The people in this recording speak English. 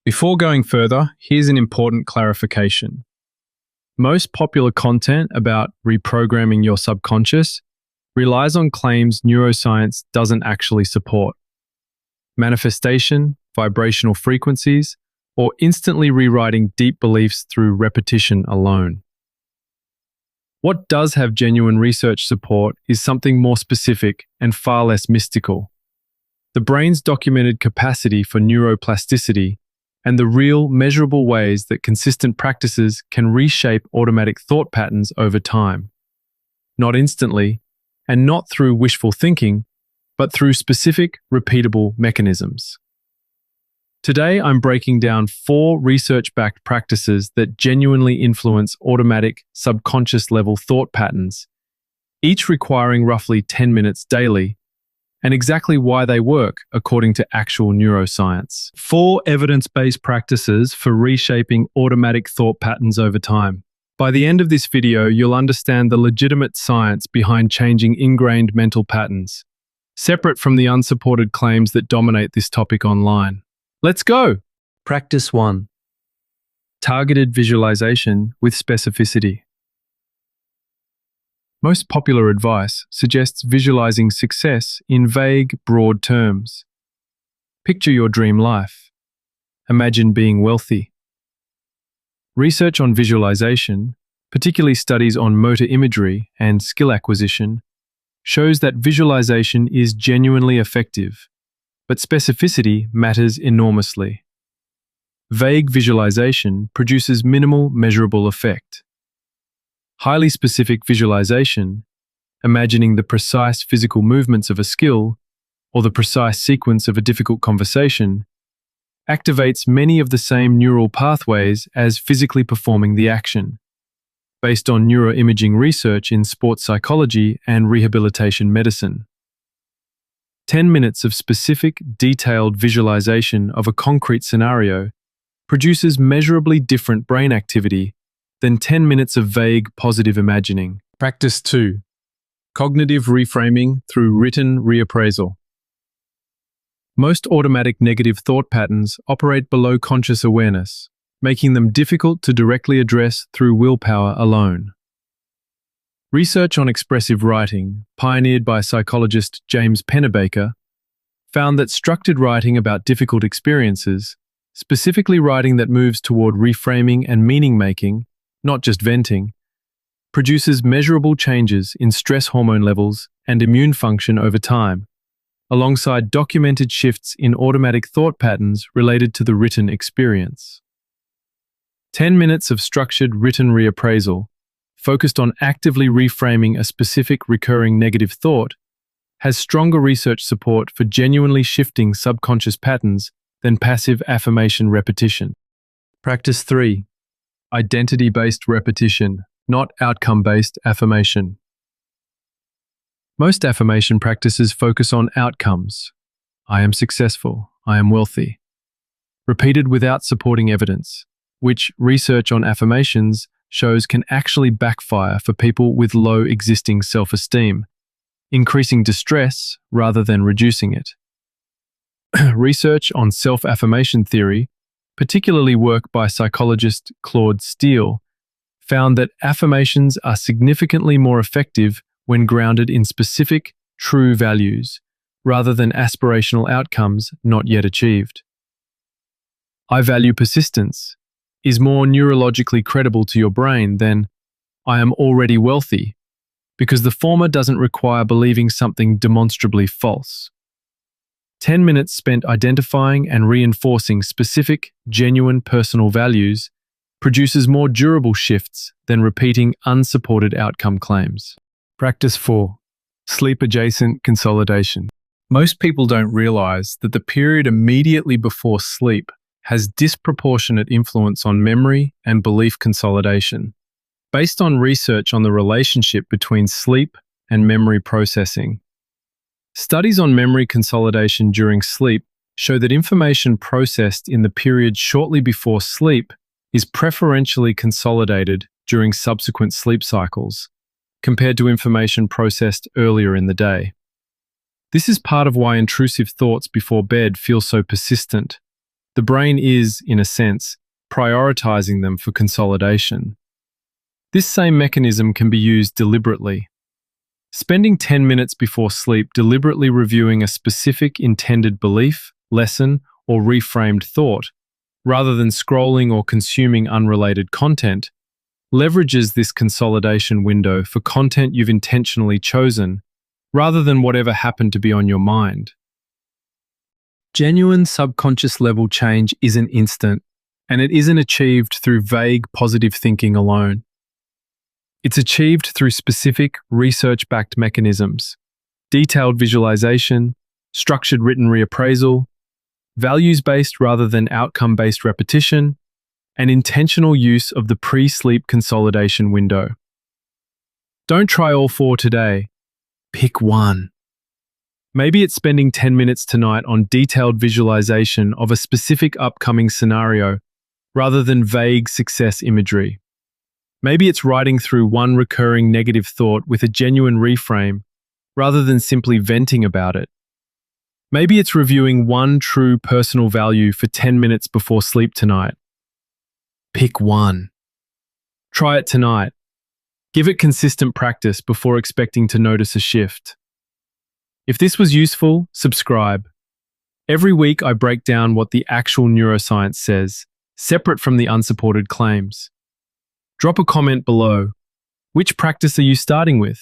Before going further, here's an important clarification. Most popular content about reprogramming your subconscious relies on claims neuroscience doesn't actually support. Manifestation, vibrational frequencies, or instantly rewriting deep beliefs through repetition alone. What does have genuine research support is something more specific and far less mystical. The brain's documented capacity for neuroplasticity and the real, measurable ways that consistent practices can reshape automatic thought patterns over time. Not instantly, and not through wishful thinking, but through specific, repeatable mechanisms. Today, I'm breaking down 4 research-backed practices that genuinely influence automatic, subconscious-level thought patterns, each requiring roughly 10 minutes daily, and exactly why they work according to actual neuroscience. 4 evidence-based practices for reshaping automatic thought patterns over time. By the end of this video, you'll understand the legitimate science behind changing ingrained mental patterns, separate from the unsupported claims that dominate this topic online. Let's go! Practice 1. Targeted visualization with specificity. Most popular advice suggests visualizing success in vague, broad terms. Picture your dream life. Imagine being wealthy. Research on visualization, particularly studies on motor imagery and skill acquisition, shows that visualization is genuinely effective, but specificity matters enormously. Vague visualization produces minimal measurable effect. Highly specific visualization, imagining the precise physical movements of a skill or the precise sequence of a difficult conversation, activates many of the same neural pathways as physically performing the action, based on neuroimaging research in sports psychology and rehabilitation medicine. 10 minutes of specific, detailed visualization of a concrete scenario produces measurably different brain activity than 10 minutes of vague, positive imagining. Practice 2. Cognitive reframing through written reappraisal. Most automatic negative thought patterns operate below conscious awareness, making them difficult to directly address through willpower alone. Research on expressive writing, pioneered by psychologist James Pennebaker, found that structured writing about difficult experiences, specifically writing that moves toward reframing and meaning-making, not just venting, produces measurable changes in stress hormone levels and immune function over time, alongside documented shifts in automatic thought patterns related to the written experience. 10 minutes of structured written reappraisal, focused on actively reframing a specific recurring negative thought, has stronger research support for genuinely shifting subconscious patterns than passive affirmation repetition. Practice 3. Identity-based repetition, not outcome-based affirmation. Most affirmation practices focus on outcomes. I am successful. I am wealthy. Repeated without supporting evidence, which research on affirmations shows can actually backfire for people with low existing self-esteem, increasing distress rather than reducing it. Research on self-affirmation theory, particularly work by psychologist Claude Steele, found that affirmations are significantly more effective when grounded in specific, true values, rather than aspirational outcomes not yet achieved. I value persistence is more neurologically credible to your brain than I am already wealthy, because the former doesn't require believing something demonstrably false. 10 minutes spent identifying and reinforcing specific, genuine personal values produces more durable shifts than repeating unsupported outcome claims. Practice 4. Sleep-adjacent consolidation. Most people don't realize that the period immediately before sleep has disproportionate influence on memory and belief consolidation. Based on research on the relationship between sleep and memory processing, studies on memory consolidation during sleep show that information processed in the period shortly before sleep is preferentially consolidated during subsequent sleep cycles, compared to information processed earlier in the day. This is part of why intrusive thoughts before bed feel so persistent. The brain is, in a sense, prioritizing them for consolidation. This same mechanism can be used deliberately. Spending 10 minutes before sleep deliberately reviewing a specific intended belief, lesson, or reframed thought, rather than scrolling or consuming unrelated content, leverages this consolidation window for content you've intentionally chosen, rather than whatever happened to be on your mind. Genuine subconscious level change isn't instant, and it isn't achieved through vague positive thinking alone. It's achieved through specific, research-backed mechanisms: detailed visualization, structured written reappraisal, values-based rather than outcome-based repetition, and intentional use of the pre-sleep consolidation window. Don't try all four today. Pick one. Maybe it's spending 10 minutes tonight on detailed visualization of a specific upcoming scenario rather than vague success imagery. Maybe it's writing through one recurring negative thought with a genuine reframe rather than simply venting about it. Maybe it's reviewing one true personal value for 10 minutes before sleep tonight. Pick one. Try it tonight. Give it consistent practice before expecting to notice a shift. If this was useful, subscribe. Every week I break down what the actual neuroscience says, separate from the unsupported claims. Drop a comment below. Which practice are you starting with?